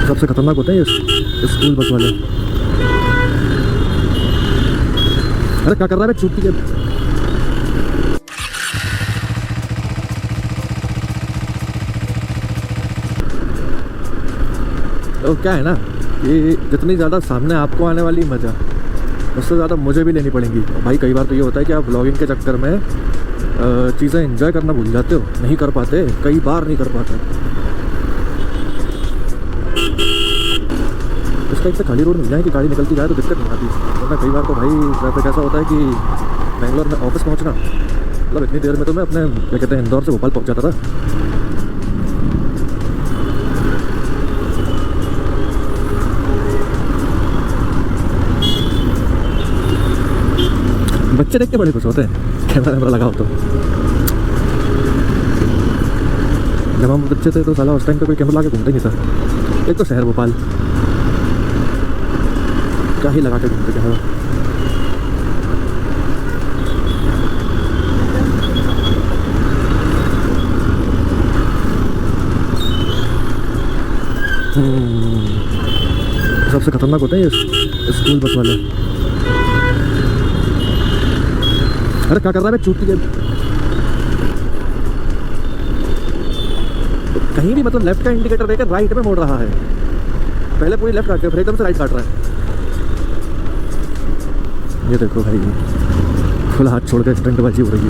सबसे खतरनाक होते हैं ये स्कूल बस वाले। अरे क्या कर रहा है छुट्टी के। तो क्या है ना कि जितनी ज़्यादा सामने आपको आने वाली मज़ा उससे ज़्यादा मुझे भी लेनी पड़ेंगी। भाई कई बार तो ये होता है कि आप व्लॉगिंग के चक्कर में चीज़ें एंजॉय करना भूल जाते हो, नहीं कर पाते, कई बार नहीं कर पाते। इसका एक से खाली रोड मिल जाए कि गाड़ी निकलती जाए तो दिक्कत नहीं आती, वरना कई बार तो भाई ट्रैफिक ऐसा होता है कि बेंगलोर में ऑफिस पहुंचना मतलब इतनी देर में तो मैं अपने क्या कहते हैं इंदौर से भोपाल पहुंच जाता था। बच्चे देख के बड़े खुश होते हैं कैमरा वैमरा लगा हो तो। जब हम बच्चे थे तो साला उस टाइम पे कोई कैमरा लगा के घूमते नहीं था। एक तो शहर भोपाल, क्या ही लगा के घूमते कैमरा। सबसे खतरनाक होते हैं ये स्कूल बस वाले। अरे क्या कर रहा है चूती के। कहीं भी मतलब लेफ्ट का इंडिकेटर देकर राइट में मोड़ रहा है, पहले पूरी लेफ्ट काट के फिर एकदम से राइट काट रहा है। ये देखो भाई फुल हाथ छोड़ के स्टंटबाजी हो रही है।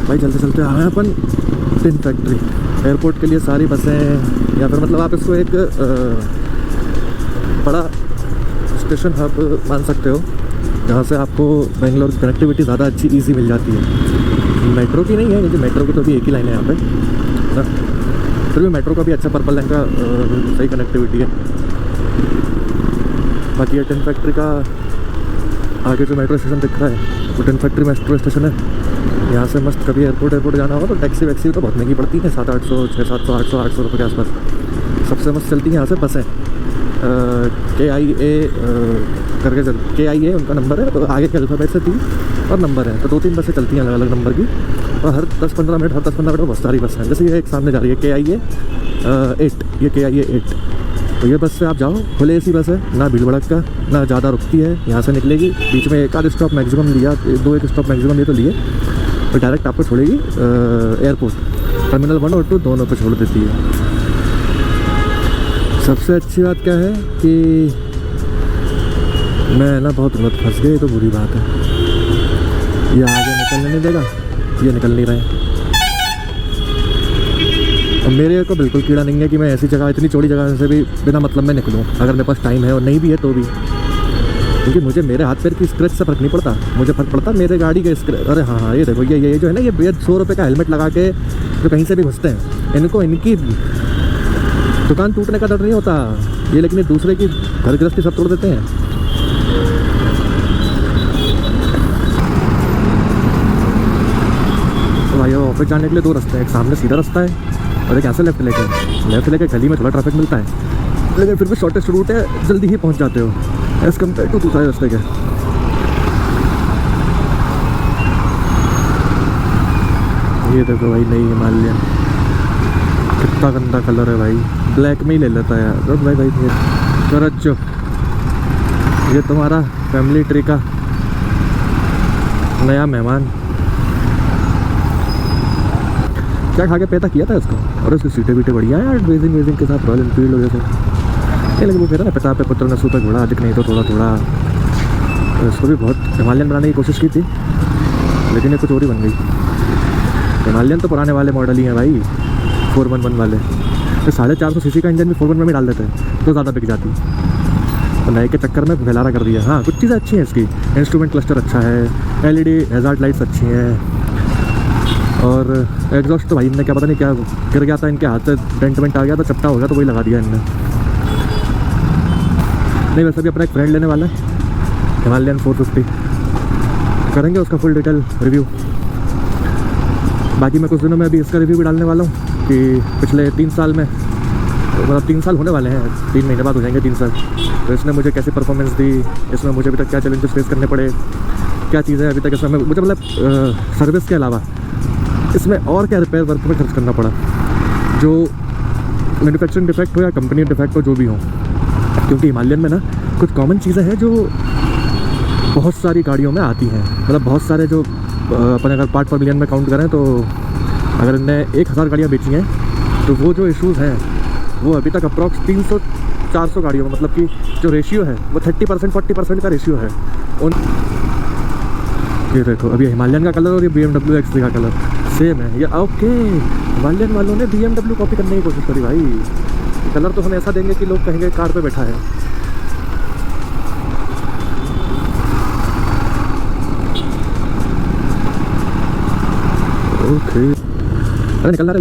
भाई चलते चलते आए अपन टिन फैक्ट्री। एयरपोर्ट के लिए सारी बसें या फिर मतलब आप इसको एक बड़ा स्टेशन हब मान सकते हो, जहाँ से आपको बेंगलोर की कनेक्टिविटी ज़्यादा अच्छी ईजी मिल जाती है। मेट्रो की नहीं है क्योंकि मेट्रो की तो अभी एक ही लाइन है यहाँ पे ना, फिर भी मेट्रो का भी अच्छा पर्पल लाइन का सही कनेक्टिविटी है। बाकी ये टिन फैक्ट्री का आगे जो मेट्रो स्टेशन दिख रहा है वो टिन फैक्ट्री मेट्रो स्टेशन है। यहाँ से मस्त कभी एयरपोर्ट जाना होगा तो टैक्सी वैक्सी तो बहुत महंगी पड़ती है, 700-800 600-700 800 रुपये के आसपास। सबसे मस्त चलती हैं यहाँ से बसें। KIA करके KIA उनका नंबर है, तो आगे के अल्फ़ाबेट से 3 और नंबर है, तो 2-3 बसें चलती हैं अलग अलग नंबर की, और हर 10-15 मिनट में बहुत सारी बसें हैं। जैसे ये एक सामने जा रही है KIA 8, ये KIA 8, तो ये बस से आप जाओ, खुले एसी बस है, ना भीड़ भड़क का, ना ज़्यादा रुकती है। यहाँ से निकलेगी, बीच में एक आध स्टॉप मैक्सिमम लिया, 2-1 स्टॉप मैक्सिमम ये तो लिए, और डायरेक्ट आपको छोड़ेगी एयरपोर्ट, टर्मिनल 1 और 2 दोनों पे छोड़ देती है। सबसे अच्छी बात क्या है कि मैं ना बहुत गलत फंस गई, तो बुरी बात है। ये आगे निकलने नहीं देगा, ये निकल नहीं रहे। और मेरे को बिल्कुल कीड़ा नहीं है कि मैं ऐसी जगह, इतनी चौड़ी जगह से भी बिना मतलब में निकलूँ, अगर मेरे पास टाइम है और नहीं भी है तो भी, क्योंकि मुझे मेरे हाथ पैर की स्क्रैच से फ़र्क नहीं पड़ता, मुझे फ़र्क पड़ता मेरे गाड़ी के स्क्रैच। अरे हाँ ये देखो, ये जो है ना, ये 100 रुपये का हेलमेट लगा के जो कहीं से भी घुसते हैं, इनको इनकी दुकान टूटने का डर नहीं होता ये, लेकिन दूसरे की घर गृहस्थी सब तोड़ देते हैं। तो भाई ऑफिस जाने के लिए 2 रास्ते हैं, एक सामने सीधा रास्ता है और एक ऐसे लेफ्ट लेके गली में थोड़ा ट्रैफिक मिलता है, लेकिन फिर भी शॉर्टेस्ट रूट है, जल्दी ही पहुंच जाते हो एज़ कम्पेयर टू दूसरे रास्ते के। ये देखो भाई नई हिमालयन, कितना गंदा कलर है भाई, ब्लैक में ही ले लेता है यार। भाई करत चुप, ये तुम्हारा फैमिली ट्री का नया मेहमान। क्या खा के पैदा किया था इसको, और उसकी सीटें बीटें बढ़िया है यार, वेजिंग के साथ, रॉयल एनफील्ड वजह से। लेकिन वो कहता ना, पिता पे पुत्र ने सुपर घोड़ा, अधिक नहीं तो थोड़ा थोड़ा। तो इसको भी बहुत हिमालयन बनाने की कोशिश की थी, लेकिन ये कुछ और ही बन गई। हिमालयन तो पुराने वाले मॉडल ही हैं भाई, 411 वाले, तो 450 सीसी का इंजन भी 411 में डाल देते हैं तो ज़्यादा बिक जाती, तो नए के चक्कर में फैलारा कर दिया। हाँ कुछ चीज़ें अच्छी हैं इसकी, इंस्ट्रूमेंट क्लस्टर अच्छा है, LED हैज़ार्ड लाइट्स अच्छी हैं, और एग्जॉस्ट तो भाई इनने क्या पता नहीं क्या गिर गया था, इनके हाथ से डेंट आ गया था, चपटा हो गया तो वही लगा दिया इनने। नहीं वैसे भी अपना एक फ्रेंड लेने वाला है हिमालयन 450, करेंगे उसका फुल डिटेल रिव्यू। बाकी मैं कुछ दिनों में अभी इसका रिव्यू भी डालने वाला हूँ कि पिछले 3 साल में तो मतलब 3 साल होने वाले हैं, 3 महीने बाद हो जाएंगे 3 साल। तो इसने मुझे कैसी परफॉर्मेंस दी, इसमें मुझे अभी तक क्या चैलेंजेस फेस करने पड़े, क्या चीज़ें अभी तक इसमें मुझे मतलब सर्विस के अलावा इसमें और क्या रिपेयर वर्क में खर्च करना पड़ा, जो मैन्युफैक्चरिंग डिफेक्ट हो या कंपनी डिफेक्ट हो, जो भी हो। क्योंकि हिमालयन में ना कुछ कॉमन चीज़ें हैं जो बहुत सारी गाड़ियों में आती हैं। मतलब बहुत सारे जो अपन अगर पार्ट पर मिलियन में काउंट करें तो अगर इनने 1000 गाड़ियाँ बेची हैं तो वो जो इश्यूज़ हैं वो अभी तक अप्रॉक्स 300-400 गाड़ियों में, मतलब कि जो रेशियो है वो 30% 40% का रेशियो है उन। ये देखो अभी हिमालयन का कलर और ये BMW X3 का कलर सेम है। ये ओके, हिमालयन वालों ने BMW कॉपी करने की कोशिश करी भाई। कलर तो हम ऐसा देंगे कि लोग कहेंगे कार पे बैठा है। ओके अरे निकल रहा है।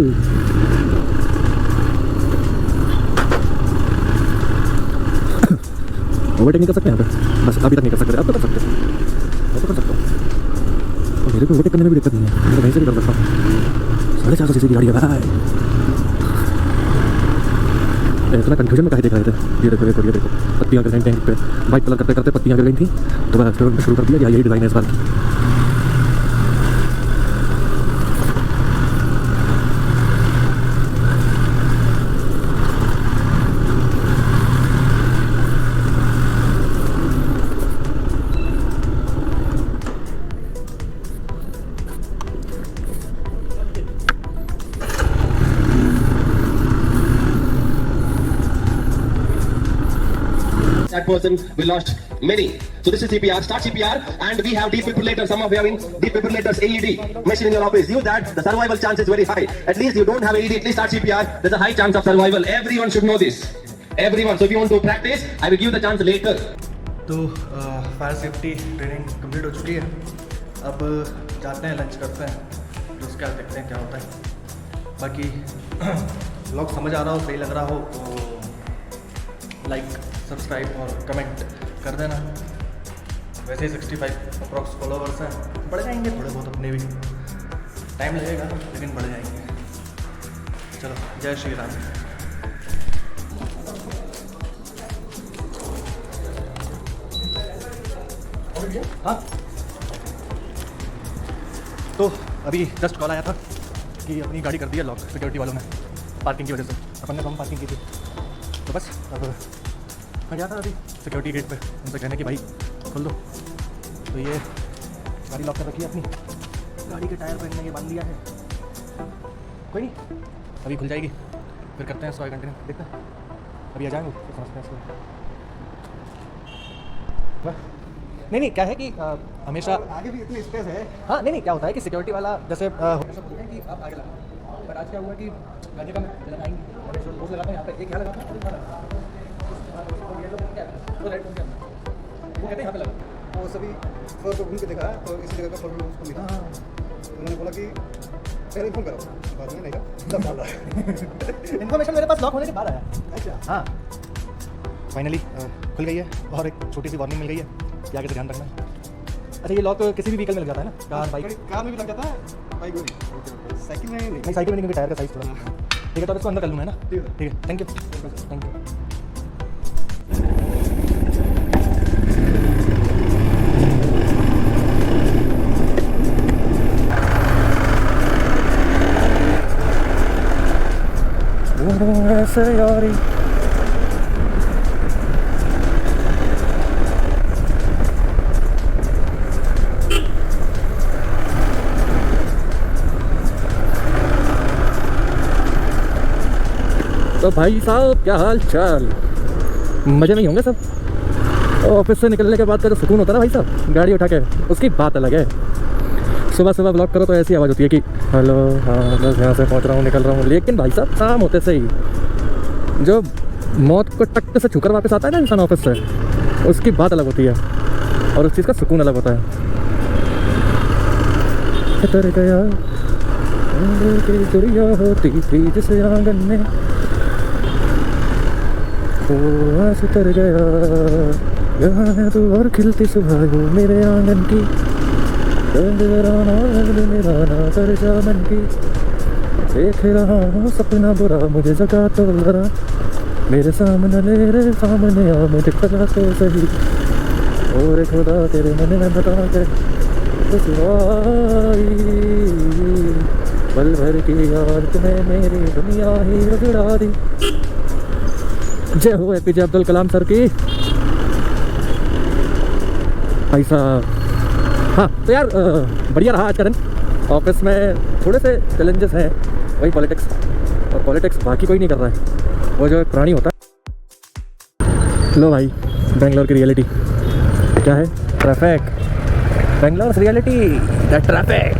ओवरटेक नहीं कर सकते यहाँ पे, बस अभी तक नहीं कर सकते, अब तो कर सकते हैं, मैं तो कर सकता हूँ। और मेरे को ओवरटेक करने में भी दिक्कत नहीं है, मैं तो कहीं से भी कर सकता हूँ। 450 सीसी की गाड़ी है भाई। इतना कन्फ्यूजन में कहीं देख रहे थे। ये देखो ये देखो पत्तियाँ गिर गई टैंक पे, वाइट कलर करते करते पत्तियाँ गिर गई थी, तो बस फिर शुरू कर दिया। यही डिज़ाइन है इस बार की। That person we lost many. So this is CPR, start CPR, and we have defibrillator. Some of you having defibrillators, AED machine in your office. Use that. The survival chance is very high. At least you don't have AED. At least start CPR. There's a high chance of survival. Everyone should know this. Everyone. So if you want to practice, I will give the chance later. तो fire safety training complete हो चुकी है। अब जाते हैं, lunch करते हैं, तो उसके बाद देखते हैं क्या होता है। बाकी व्लॉग समझ आ रहा हो, सही लग रहा हो तो लाइक, सब्सक्राइब और कमेंट कर देना। वैसे ही 65 अप्रॉक्स फॉलोवर्स हैं, बढ़ जाएंगे थोड़े बहुत, अपने भी टाइम लगेगा लेकिन बढ़ जाएंगे। चलो, जय श्री राम। हाँ, तो अभी जस्ट कॉल आया था कि अपनी गाड़ी कर दी है लॉक सिक्योरिटी वालों ने, पार्किंग की वजह से। अपन ने कम पार्किंग की थी, तो बस अब मैं गया था अभी सिक्योरिटी गेट पे, उनसे कहने कि भाई खोल दो। तो ये गाड़ी लॉक कर रखी है अपनी, गाड़ी के टायर पे इन्होंने ये बांध दिया है। कोई नहीं, अभी खुल जाएगी, फिर करते हैं इसको कंटिन्यू। देखते हैं अभी आ जाएंगे तो समझते हैं इसको। नहीं, क्या है कि हमेशा आगे भी इतनी स्पेस है। हाँ, नहीं, क्या होता है कि सिक्योरिटी वाला जैसे हमेशा बोलते हैं कि आप आगे लगाओ, पर आज क्या हुआ कि गाड़ी का लगाएंगे, रोज लगाते हैं यहाँ पे, एक यहाँ लगाता है, ये लोग क्या वो रेड क्या वो कहते हैं यहाँ पे लगा। वो सभी फर्स्ट घूम के देखा तो इसी जगह का प्रॉब्लम उसको मिला। उन्होंने बोला कि पहले फोन करो, बाद में नहीं का तब डाल रहा है। इन्फॉर्मेशन मेरे पास लॉक होने के बाद आया। अच्छा, हाँ, फाइनली खुल गई है और एक छोटी सी वार्निंग मिल गई है कि आगे से ध्यान रखना है। अच्छा, ये लॉक किसी भी व्हीकल में लग जाता है ना, कार बाइक? कार में भी लग जाता है, बाइक में नहीं, साइकिल में नहीं। साइकिल में नहीं, क्योंकि टायर का साइज थोड़ा ठीक है, तो इसको अंदर कर लूँगा ना। ठीक है, थैंक यू। यारी तो भाई साहब, क्या हाल चाल? मज़े में ही होंगे सब। ऑफिस से निकलने के बाद का जो सुकून होता है ना भाई साहब, गाड़ी उठा के, उसकी बात अलग है। सुबह सुबह ब्लॉक करो तो ऐसी आवाज़ होती है कि हेलो, हाँ बस यहाँ से पहुँच रहा हूँ, निकल रहा हूँ। लेकिन भाई साहब, शाम होते से ही जो मौत को टक से छूकर वापस आता है ना इंसान ऑफिस से, उसकी बात अलग होती है और उस चीज़ का सुकून अलग होता है। तर गया की दुनिया होती थी जिस आंगन में, आज तर गया यहाँ तू और खिलती सुबह हो मेरे आंगन की, मेरा ना कर जा मन की, देख रहा हूँ सपना बुरा मुझे जगा तो जरा। मेरे सामने आ मुझे खजा तो सही, और खुदा तेरे मन में बता के रसवाई, पल भर की याद तुम्हें मेरी दुनिया ही उजड़ा दी। जय हो एपीजे अब्दुल कलाम सर की। भाई साहब, हाँ तो यार बढ़िया रहा आज का दिन। ऑफिस में थोड़े से चैलेंजेस हैं, वही पॉलिटिक्स, और पॉलिटिक्स बाकी कोई नहीं कर रहा है, वो जो एक प्राणी होता है। लो भाई, बेंगलोर की रियलिटी क्या है? Traffic. Bangalore reality, that traffic.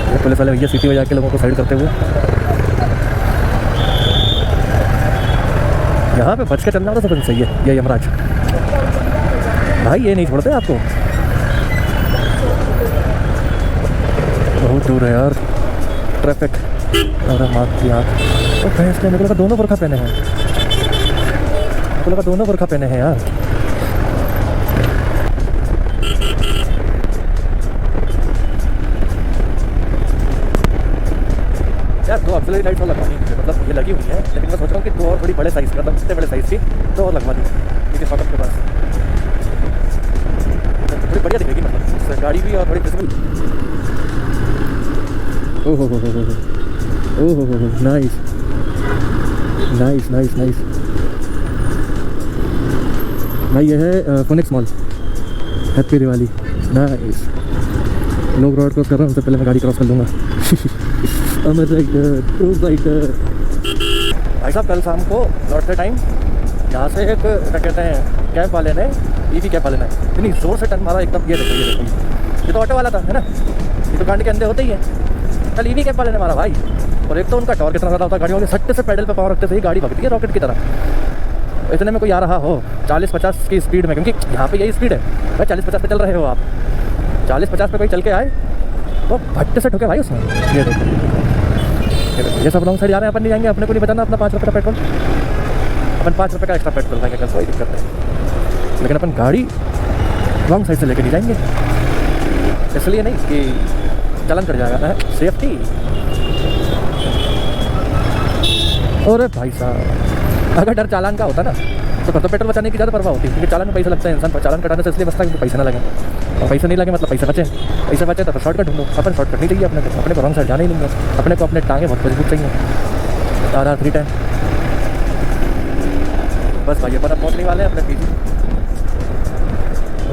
ये पुलिस वाले भैया सिटी में जाके लोगों को साइड करते हुए, यहाँ पे बच के चलना तो सब सही है। ये यमराज भाई, ये नहीं छोड़ते आपको। बहुत दूर है यार ट्रैफिक। अरे माँ की आँख, तो भैंस के मेरे को दोनों बुरखा पहने हैं, मेरे को दोनों बुरखा पहने हैं यार। यार दो ऑक्सिलरी लाइट्स और लगवानी है, मतलब ये लगी हुई है, लेकिन मैं सोच रहा हूँ कि दो और थोड़ी बड़े साइज़ की, मतलब इतने बड़े साइज़ की दो और लगवा दी, क्योंकि फाटक के पास थोड़ी बढ़िया दिखेगी, मतलब गाड़ी भी और थोड़ी विजिबल। ओहो हो, नाइस नाइस नाइस नाइस भाई। ये है phoenix mall, happy Diwali. Nice. लोग रोड क्रॉस कर रहे हैं, उनसे पहले मैं गाड़ी क्रॉस कर लूँगा। भाई साहब, कल शाम को लौटते टाइम यहाँ से एक क्या कहते हैं कैब वाले ने, ईवी कैब वाले ने इतनी ज़ोर से टर्न मारा एकदम। ये देखो, ये देखो, ये तो ऑटो वाला था, है ना, ये तो कांड के अंदे होते ही है। कल ईवी कैब वाले ने मारा भाई। और एक तो उनका टॉर्क कितना ज़्यादा होता है, गाड़ियों के सट्टे से पैडल पे पावर रखते से ही गाड़ी भगती है रॉकेट की तरह। इतने में कोई आ रहा हो 40-50 की स्पीड में, क्योंकि यहाँ पे यही स्पीड है भाई, 40-50 पे चल रहे हो आप, 40-50 पे कोई चल के आए तो भट्टे से ठुके भाई उसमें। ये देखो, ये सब रॉन्ग साइड जा रहे हैं, अपन नहीं जाएंगे, अपने को नहीं बचाना अपना 5 रुपये का पेट्रोल, अपन 5 रुपये का एक्स्ट्रा पेट्रोल भाई कल कोई दिक्कत नहीं, लेकिन अपन गाड़ी रॉन्ग साइड से लेके नहीं जाएंगे, इसलिए नहीं कि चलन कर जाएगा है, सेफ्टी। और भाई साहब, अगर डर चालान का होता ना तो पेट्रोल बचाने की ज़्यादा परवाह होती, क्योंकि चालान में पैसा लगता है, इंसान पर चालान कटाने से इसलिए बचता है कि पैसे ना लगे, और पैसे नहीं लगे मतलब पैसे बचे तो शॉर्टकट ढूंढो। अपन शॉर्टकट नहीं चाहिए अपने को रॉन्ग साइड जाना ही नहीं है, अपने को अपने टांगे बहुत मजबूत चाहिए। RR 310 बस भाई, अपन अब पहुँचने वाले हैं अपने पीछे।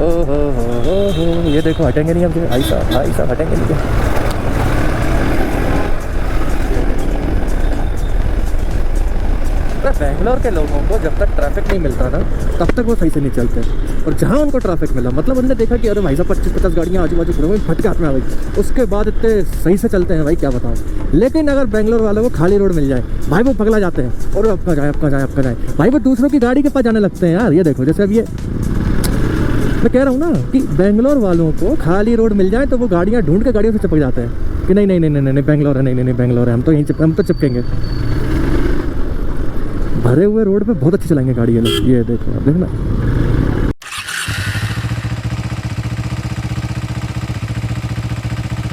ओहो, ये देखो हटेंगे नहीं अब, भाई साहब हटेंगे नहीं। बेंगलोर के लोगों को जब तक ट्रैफिक नहीं मिलता ना, तब तक वो सही से नहीं चलते, और जहाँ उनको ट्रैफिक मिला, मतलब उन्होंने देखा कि अरे भाई साहब 25-50 गाड़ियाँ आजू बाजू खड़े फट के हाथ में आ गई, उसके बाद इतने सही से चलते हैं भाई, क्या बताऊँ। लेकिन अगर बेंगलोर वालों को खाली रोड मिल जाए भाई, वो पगला जाते हैं, और आपका जाए भाई, वो दूसरों की गाड़ी के पास जाने लगते हैं यार। ये देखो, जैसे अब ये मैं कह रहा हूँ ना कि बेंगलोर वालों को खाली रोड मिल जाए तो वो गाड़ियाँ ढूंढ के गाड़ियों से चिपक जाते हैं कि नहीं बेंगलोर है, नहीं बेंगलोर है, हम तो चिपकेंगे। भरे हुए रोड पे बहुत अच्छी चलाएंगे गाड़ी ये लोग। ये देखो, अब देखना